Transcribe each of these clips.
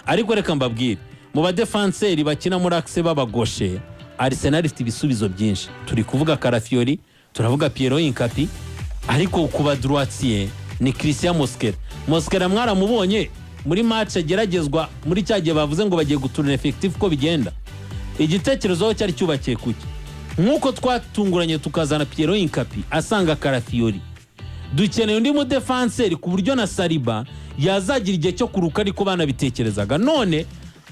ariko reka mbabwire mu badefenseri bakina muri axe babagoshe Arsenal ifite ibisubizo byinshi turi kuvuga Calafiori turavuga Piero Incapi ariko kuba droitier ni Christian Mosquera mwaramubonye muri match ageragezwa muri cyagiye bavuze ngo bagiye guturana effective ko bigenda igitekerezo cyari cyubakiye kuki nkuko twatunguranye tukazana Piero Incapi asanga Calafiori dukeneye undi mu defenseur ku buryo na Saliba yazagira igihe cyo kuruka ariko banabitekerezaga none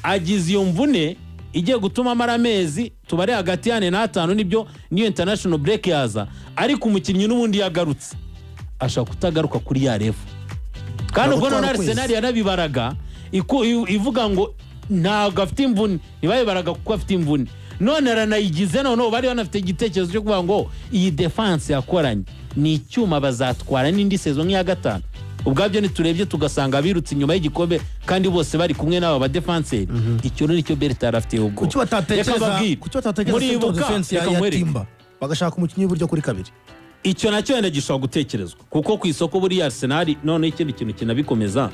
agize iyo mvune igiye gutuma amaramezi tubare hagati ya 4 na 5 nibyo niyo international break yaza ariko umukinnyi n'ubundi yagarutse ashaka kutagaruka kuri ya refu kandi ubwo none Arsenal yanabibaraga ivuga ngo ntabwo afite imvune ntibayibaraga kuko afite imvune none aranayigize none bari banafite igitekerezo cyo kuvuga ngo iyi defense yakoranye ni icyuma bazatwara n'indi saison ya gatanu ubwabyo niturebye tugasanga birutse inyuma y'igikombe kandi bose bari kumwe n'aba ba defenseur icyo nicyo Bertrand afite ubwo kuki batatekereza muri defense ya Timba bagashaka umukinnyi w'uburyo kuri kabiri icyo nacyo yenda gishobora gutekerezwa kuko ku isoko buri Arsenal none ikindi kintu kinabikomeza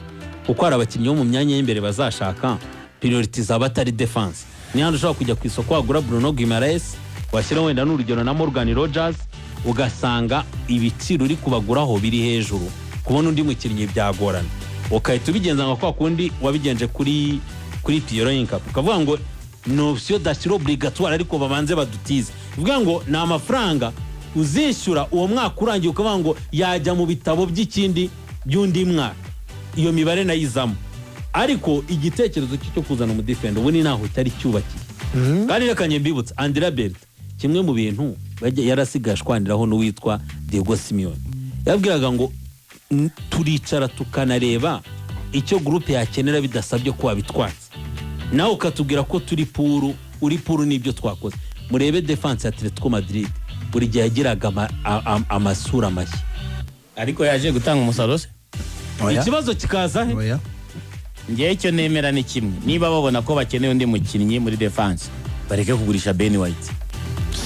kuko ari abakinnyi bo mu myanya y'imbere bazashaka priority z'abatari defense ni hano ushobora kujya ku isoko wagura Bruno Guimaraes washyira wenda n'urugero na Morgan Rogers ugasanga ibiciro uri kubaguraho biri hejuru kubona undi mukinnyi byagorana ukahita ubigenza nka kwa kundi wabigenje kuri Piero Incapi ukavuga ngo no option d'assurance obligatoire ariko babanze badutize uvuga ngo na amafaranga uzishyura uwo mwaka urangiye ukavuga ngo yajya mu bitabo by'ikindi by'undi mwaka iyo mibare nayizamo ariko igitekerezo cyo kuzana mu defender ubu ni naho cyari cyubakiye kandi rekanye mbibutsa Andrea Bert kimwe mu bintu yarasigashwaniraho n'uwitwa Diego Simeone yabwiraga ngo turicara tukanareba icyo groupe yakenera bidasabye ko wabitwatse nawe ukatubwira ko uri puru n'ibyo twakoze murebe defense ya Atletico Madrid buri gihe yagiraga amasura mashya ariko yaje gutanga umusaruro se ikibazo kikaza he ngiye icyo nemera ni kimwe niba babona ko bakeneye undi mukinnyi muri defense bareke kugurisha Ben White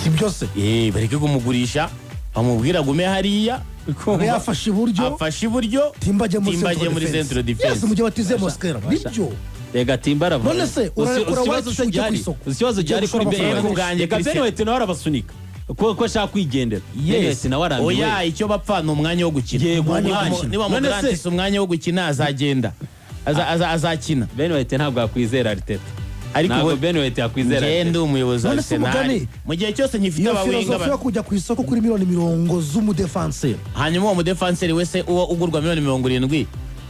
si byose bareke kumugurisha bamubwira gume hariya yafashe iburyo Timba muri centre defense yes mujye batize Mosquera nibyo rega Timba arava none se ikibazo cyari kuri Ben White nawe arabasunika ko ashaka kwigendera yes nawe arambiwe oya icyo bapfa ni umwanya wo gukina niba mugarantise umwanya wo gukina azagenda azakina Ben White ntabwo akwizera Arteta ariko Ben White yakwizera ngende umuyobozi wa Arsenal mu gihe cyose nkifite abawinga bafite kujya ku isoko kuri miliyoni 70 z'umudefenseur hanyuma uwo mudefenseur wese uwo ugurwa miliyoni 70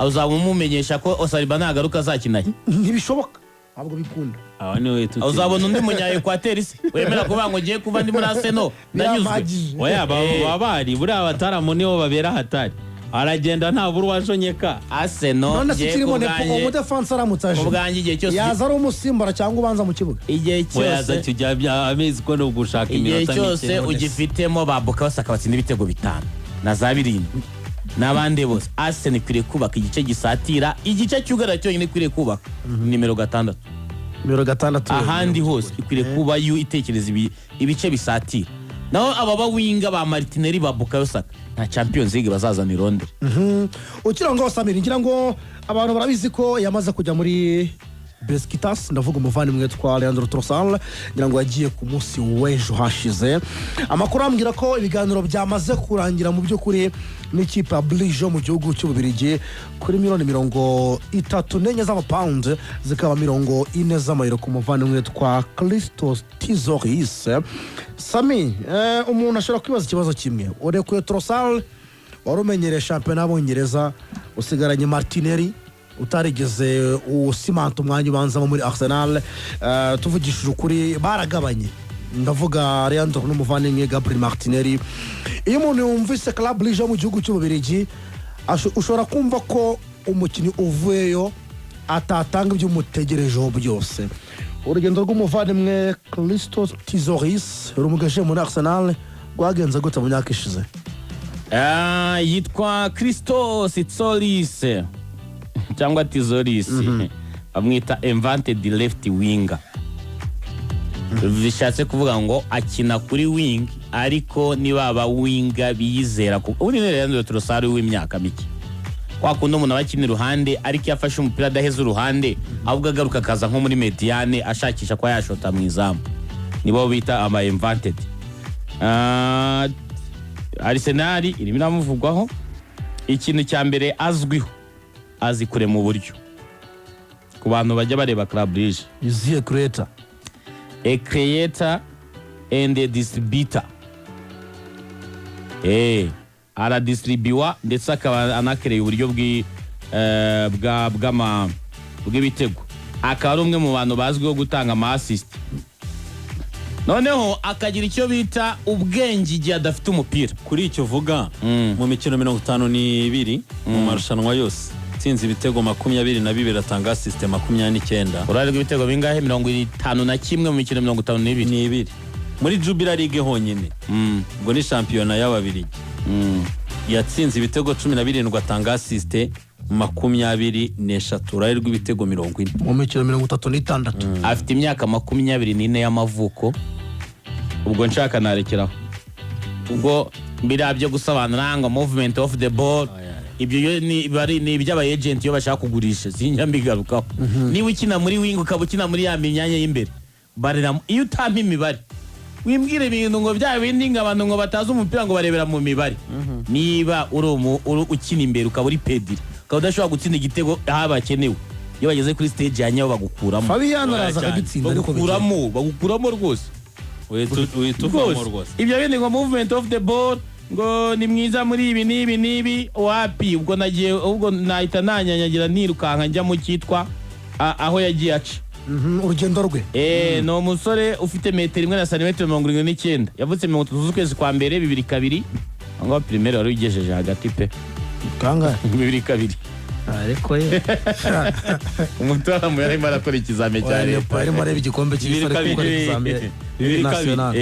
uzabumumenyesha ko Saliba nagaruka azakina ntibishoboka ntabwo bikunda uzabona undi munya Equateur se wemera kuvuga ngo ngiye kuva ndi muri Arsenal ndanyuzwe oya babari buriya bataramo niho babera hatari aragenda nta buru wajonyeka Arsenal none se kirimo ne umudefense aramutsaje ubwangi igihe cyose yaza ari umusimbara cyangwa ubanza mu kibuga igihe cyose tujya amezi ko no gushaka iminota igihe cyose ugifitemo babuka basaka batsinda ibitego 5 na za 7 n'abandi bose Arsenal kwiriye kubaka igice gisatira igice cy'ugara cyonyine kwiriye kubaka nimero 6 ahandi hose ikwiriye kuba yu itekereza ibice bisatira naho ababa winga ba Martinelli babuka yosaka nta Champions League bazazana i Londres ukira ngo Samir ngira ngo abantu barabizi ko yamaze kujya muri Besiktas ndavuga umuvandimwe twa Leandro Trossard ngira ngo yagiye ku munsi w'ejo hashize amakuru ambwira ko ibiganiro byamaze kurangira mu byo kuri n'ikipe ya Bruges mu gihugu cy'Ububirigi kuri miliyoni 34 z'amapound zikaba 40 z'amayero ku muvandimwe twa Christos Tizoris Sami umuntu ashobora kwibaza ikibazo kimwe urekuye Trossard warumenyereye champion y'Abongereza usigaranye Martinelli utarigeze usimanta umwanya ubanzamo muri Arsenal tuvugishije ukuri baragabanye ndavuga Leandro n'umuvandimwe Gabriel Martinelli iyo umuntu yumvise Club Brugge mu gihugu cy'Ububirigi ushobora kumva ko umukinnyi uvuyeyo atatanga ibyo umutegerejeho byose urugendo rw'umuvandimwe Christos Tizoris rumugeje muri Arsenal rwagenze gute mu myaka ishize yitwa Christos Tizoris cyangwa Tizoris bamwita invented left winger bishatse kuvuga ngo akina kuri wing ariko niba aba winga biyizera ko uri Leandro Trossard w'imyaka mike kwa kundi umuntu aba akina iruhande ariko iyo afashe umupira adaheza uruhande ahubwo agaruka akaza nko muri mediane ashakisha ko yashota mu izamu, nibo bita ama invented. Arsenal irimo iramuvugwaho. Ikintu cya mbere azwiho, azi kure mu buryo. Ku bantu bajya bareba Club Brugge, is he a creator? a creator and a distributor. Aradistribuwa ndetse akaba anakereye uburyo bw'ibitego. Akaba ari umwe mu bantu bazwiho gutanga ama assist. Noneho akagira icyo bita ubwenge igihe adafite umupira. Kuri icyo uvuga mu mikino 52 mu marushanwa yose tsinzi ibitego 22 atanga assist 29. Urari rw'ibitego bingahe? 51 mu mikino 52 muri Jubilee League honyine. Ubwo ni shampiyona y'Ababiligi. Yatsinze ibitego 17 atanga assist 23. Urari rw'ibitego 40 mu mikino 36. Afite imyaka 24 y'amavuko. Ubwo nshaka narekeraho. Ubwo mbirabyo gusobanura ngo movement of the ball, ibyo ni iby'aba agent yo bashaka kugurisha, sinyambigarukaho. Niba ukina muri wing ukaba ukina muri ya myanya y'imbere, barira iyo utampa imibare wimbwire ibintu ngo bya bindi ng'abantu ngo bataza umupira ngo barebera mu mibare. Niba uri ukina imbere ukaba uri pediri ukaba udashobora gutsinda igitego aho bakenewe, iyo bageze kuri stage ya nyawo bagukuramo. Fabian araza akagitsinda ariko bagukuramo rwose. Wituvamo rwose. Ibyo bindi ngo movement of the ball ngo ni mwiza muri ibi nibi wapi. Ubwo nagiye ubwo nahita nanyanyagira nirukanka njya mu cyitwa aho yagiye aca urugendo rwe. No musore ufite metero 1 na santimetero 79 yavutse 30 z'ukwezi kwa mbere 2002. ngo primaire wari ugejeje hagati pe kanga 2002. ariko ye umutara mu yarimo arakora ikizame cya leta, arimo areba igikombe cy'isi ari gukora ikizame national.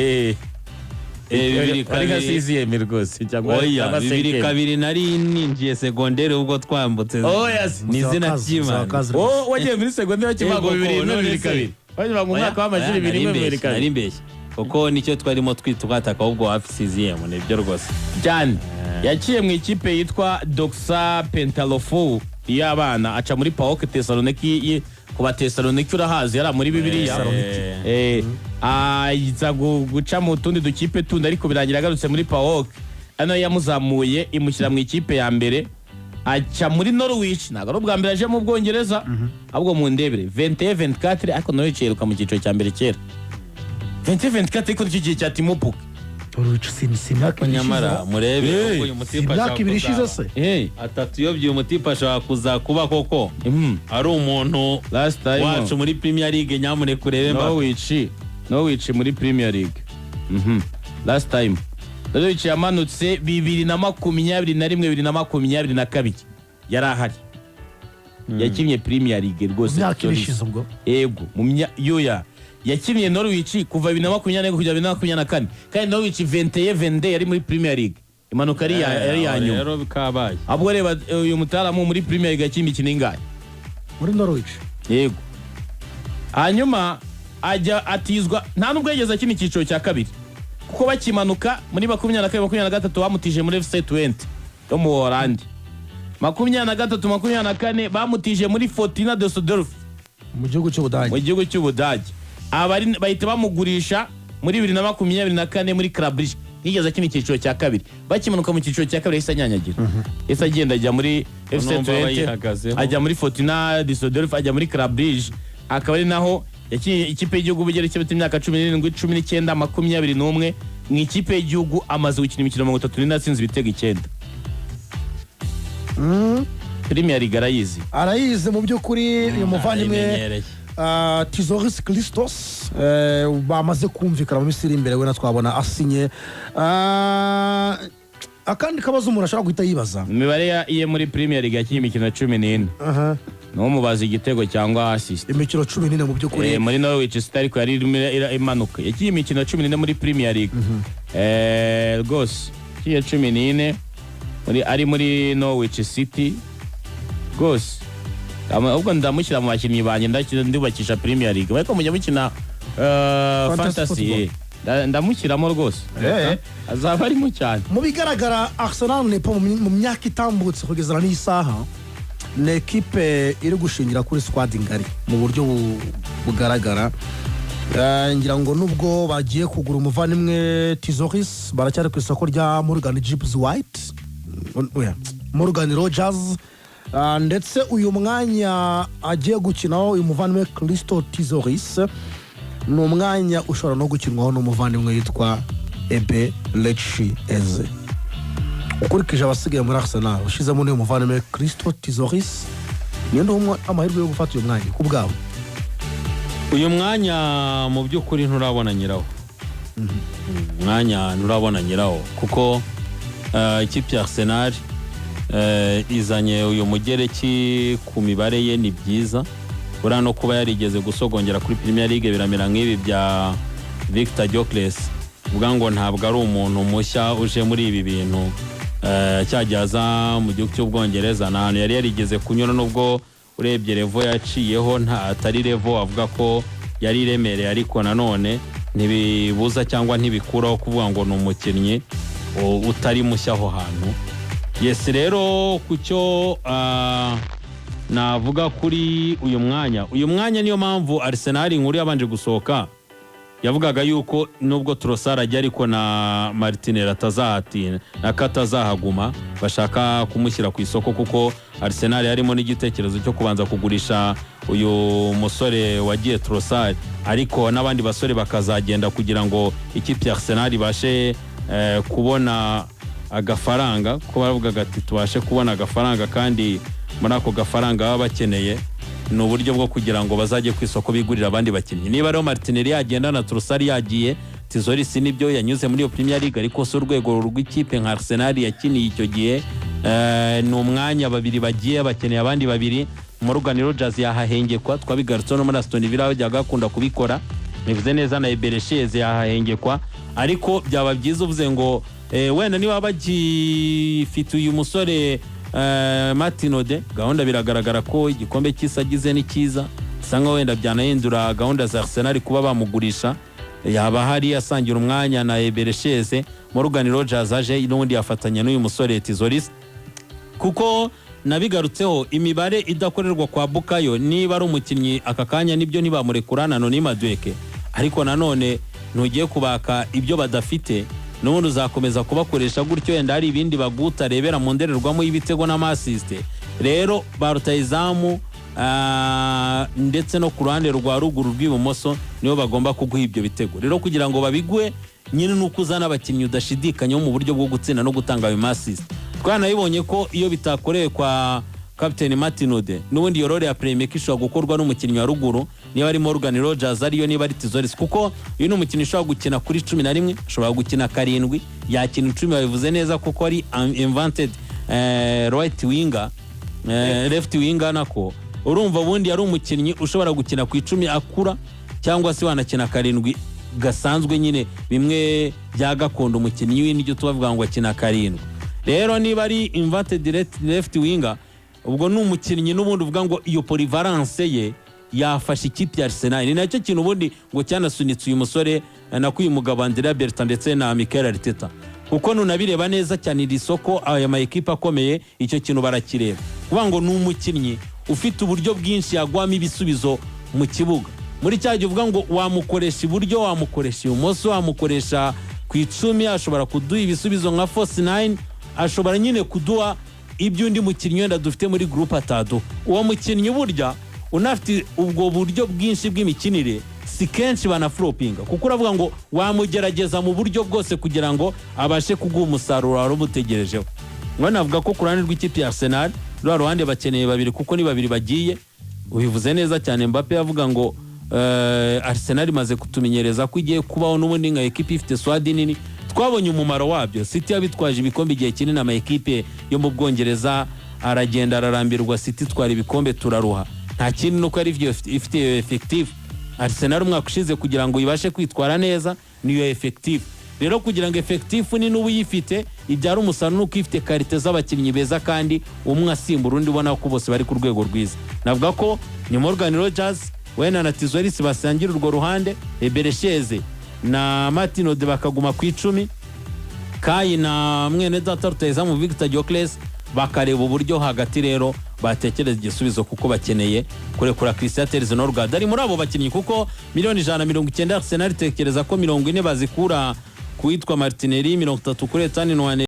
2002 rwose cyangwa 2002 nari ninjiye secondaire ubwo twambutse. Ni izina cy'Imana. Wagiye muri secondaire wakimago 2002 wanyuma mu mwaka w'amashuri 2002 nari mbeshye kuko nicyo twarimo twitwataka ubwo hafi 6e nibyo rwose. Cyane yaciye mu ikipe yitwa Doxa Pentalofo y'abana aca muri PAOK Thessaloniki. Kuba Thessaloniki urahazi yari muri Bibiliya. Ayiza guca mu tundi dukipe tundi ariko birangira agarutse muri PAOK. Ano yamuzamuye imushyira mu ikipe ya mbere aca muri Norwich. Ntabwo ari ubwa mbere aje mu Bwongereza ahubwo mu ndebere 21-24 ariko Norwich yeruka mu cyiciro cya mbere kera 20-24 ariko nicyo gihe cya Timo Pukki. Norwich simyaka nyamara murebe uyu mutipa imyaka ibiri ishize se atatu yobye umutipa ashaka kuza kuba koko ari umuntu wacu muri Premier League. Nyamune kurebe Norwich muri Premier League. Last time Norwich yamanutse 2021-2022 yari ahari. Yakinnye Premier League rwose. Imyaka ibishize ubwo. Yego yoya yakinnye Norwich kuva 2020 kugera 2024 kandi Norwich 21-22 yari muri Premier League. Imanuka yari yanyuma rero bikabaye. Abwo reba uyu mutaramu muri Premier League yakimye ikina ingahe muri Norwich. Yego hanyuma ajya atizwa nta nubwo yageze akina icyiciro cya kabiri kuko bakimanuka muri 22-23 bamutije muri FC Twente yo mu Holland. 23-24 bamutije muri Fortuna Düsseldorf mu gihugu cy'Ubudage. Abari bahita bamugurisha muri 2024 muri Club Brugge. Yigeze akina icyiciro cya kabiri bakimanuka mu cyiciro cya kabiri yahise anyanyagira. Yahise agenda ajya muri FC Twente ajya muri Fortuna Düsseldorf ajya muri Club Brugge. Akaba ari naho yakinnye ikipe y'igihugu bigera cy'imyaka imyaka 17 19 21 mu ikipe y'igihugu amaze gukina imikino 34 atsinze ibitego 9. Premier League arayizi mu by'ukuri uyu muvandimwe Tizoris Christos bamaze kumvikana mu Misiri imbere we na twabona asinye. Akandi kabazo umuntu ashaka guhita yibaza imibare ye muri Premier League yakinnye imikino 14. No mubaza igitego cyangwa assist imikino 14 mu by'ukuri. Muri Norwich City ariko yari imanuka yakinnye imikino 14 muri Premier League. Rwose kiye 14 ari muri Norwich City rwose. Ubwo ndamushyira mu bakinnyi banjye ndubakisha Premier League bariko mujya mukina fantasy ndamushyiramo rwose azaba arimo cyane. mu bigaragara Arsenal Nepo mu myaka itambutse kugeza n'iyi saha ni ekipe iri gushingira kuri squad ngari mu buryo bugaragara. Ngira ngo nubwo bagiye kugura umuvandimwe Tizoris baracyari ku isoko rya Morgan Gibbs White, Morgan Rogers, ndetse uyu mwanya agiye gukinaho uyu muvandimwe Christo Tizoris ni umwanya ushobora no gukinwaho n'umuvandimwe yitwa Ebe Lechi Eze. Ukurikije abasigaye muri Arsenal ushizemo n'uyu muvandimwe Christo Tizoris, niyo ndumwe amahirwe yo gufata uyu mwanya ku bwabo. Uyu mwanya mu by'ukuri nturabona nyirawo. Mwanya nturabona nyirawo kuko ikipe ya Arsenal izanye uyu mugereki ku mibare ye ni byiza. Buriya no kuba yarigeze gusogongera kuri Premier League biramera nk'ibi bya Victor Gyökeres, uvuga ngo ntabwo ari umuntu mushya uje muri ibi bintu. Cyajyaza mu gihugu cy'Ubwongereza n'ahantu yari yarigeze kunyura, nubwo urebye revo yaciyeho atari revo avuga ko yari iremereye, ariko nanone ntibibuza cyangwa ntibikuraho kuvuga ngo ni umukinnyi utari mushya aho hantu. Yes, rero kucyo navuga kuri uyu mwanya niyo mpamvu Arsenal inkuru yabanje gusohoka yavugaga yuko nubwo Trossard ajya ariko na Martinelli atazahatina nakatazahaguma, bashaka kumushyira ku isoko kuko Arsenal yarimo n'igitekerezo cyo kubanza kugurisha uyu musore wagiye Trossard, ariko n'abandi basore bakazagenda kugira ngo ikipe ya Arsenal ibashe kubona agafaranga, ko baravuga ati tubashe kubona agafaranga, kandi muri ako gafaranga baba bakeneye ni uburyo bwo kugira ngo bazajye ku isoko bigurira abandi bakinnyi. Niba rero Martinelli yagenda na Trossard yagiye, Tizoris nibyo yanyuze muri Premier League, ariko so urwego rw'ikipe nka Arsenal yakiniye icyo gihe ni umwanya babiri bagiye bakeneye abandi babiri. Morgan Rogers yahahengekwa, twabigarutse no muri Aston Villa bajyaga akunda kubikora, nivuze neza na Eberecheze yahahengekwa, ariko byaba byiza uvuze ngo wenda niba bagifite uyu musore Martinode, gahunda biragaragara ko igikombe cy'isagize ni cyiza, sanga wenda byanahindura gahunda za Arsenal kuba bamugurisha, yaba hari asangira umwanya na Eberecheze. Morgan Rogers aje n'undi yafatanya n'uyu musore Tizoris, kuko nabigarutseho imibare idakorerwa kwa Bukayo. Niba ari umukinnyi aka kanya nibyo nibamurekurana no ni Madueke, ariko nanone ntugiye kubaka ibyo badafite, n'ubundi uzakomeza kubakoresha gutyo, yenda hari ibindi baguta rebera mu ndererwamo y'ibitego n'amasiste. Rero ba rutayizamu ndetse no ku ruhande rwa ruguru rw'ibumoso nibo bagomba kuguha ibyo bitego. Rero kugira ngo babigwe nyine nuko uzana abakinnyi udashidikanyaho mu buryo bwo gutsinda no gutanga ayo masiste. Twanabibonye ko iyo bitakorewe kwa Captain Martinode, n'ubundi yorore ya playmaker ishobora gukorwa n'umukinnyi wa ruguru, niba ari Morgan Rogers ariyo niba ari Tizoris, kuko uyu ni umukinnyi ushobora gukina kuri 11, ushobora gukina 7, yakina 10 babivuze neza kuko ari invented right winger, left winger nako. Urumva ubundi yari umukinnyi ushobora gukina ku 10 akura, cyangwa se wanakina 7 gasanzwe, nyine bimwe bya gakondo umukinnyi w'indyo tubavuga ngo akina 7. Rero niba ari invented left winger, ubwo ni umukinnyi n'ubundi uvuga ngo iyo polyvalence ye yafashe ikipe ya Arsenal. Ni nacyo kintu ubundi ngo cyanasunitse uyu musore nako uyu mugabo Andrea Bertrand ndetse na Mikel Arteta, kuko nunabireba neza cyane iri soko aya ma equipe akomeye icyo kintu barakireba, kuvuga ngo ni umukinnyi ufite uburyo bwinshi yagwamo ibisubizo mu kibuga. Muri cyaje uvuga ngo wamukoresha iburyo, wamukoresha ibumoso, wamukoresha ku 10, ashobora kuduha ibisubizo nka force 9, ashobora nyine kuduha ibyo undi mukinnyi wenda dufite muri group atado. Uwo mukinnyi burya unafite ubwo buryo bwinshi bw'imikinire si kenshi banaflopinga, kuko uravuga ngo wamugerageza mu buryo bwose kugira ngo abashe kuguha umusaruro wari umutegerejeho. Ngo navuga ko ku ruhande rw'ikipe ya Arsenal rwa ruhande bakeneye babiri, kuko ni babiri bagiye. Ubivuze neza cyane, Mbappe yavuga ngo Arsenal imaze kutumenyereza ko igiye kubaho n'ubundi nka equipe ifite swadi nini. Twabonye umumaro wabyo. City yabitwaje ibikombe igihe kinini, ama equipe yo mu Bwongereza aragenda ararambirwa, City twara ibikombe turaruha. Nta kintu nuko ari ifite effective. Arsenal umwaka ushize kugira ngo ibashe kwitwara neza niyo effective. Rero kugira ngo effective ni n'ubu yifite ibyara umusaruro nuko ifite karite z'abakinnyi beza, kandi umwe asimbura undi ubona ko bose bari ku rwego rwiza. Navuga ko ni Morgan Rogers wena na Tizoris basangira urwo ruhande, Eberecheze na Martin Ode bakaguma ku 10, Kai na mwene data rutahizamu Victor Gyökeres bakareba uburyo hagati rero batekereza igisubizo kuko bakeneye kurekura Christian Terzi Norgard ari muri abo bakinnyi kuko miliyoni 190 Arsenal itekereza ko 40 bazikura kuitwa Martinelli, 30 kuri Ethan Nwane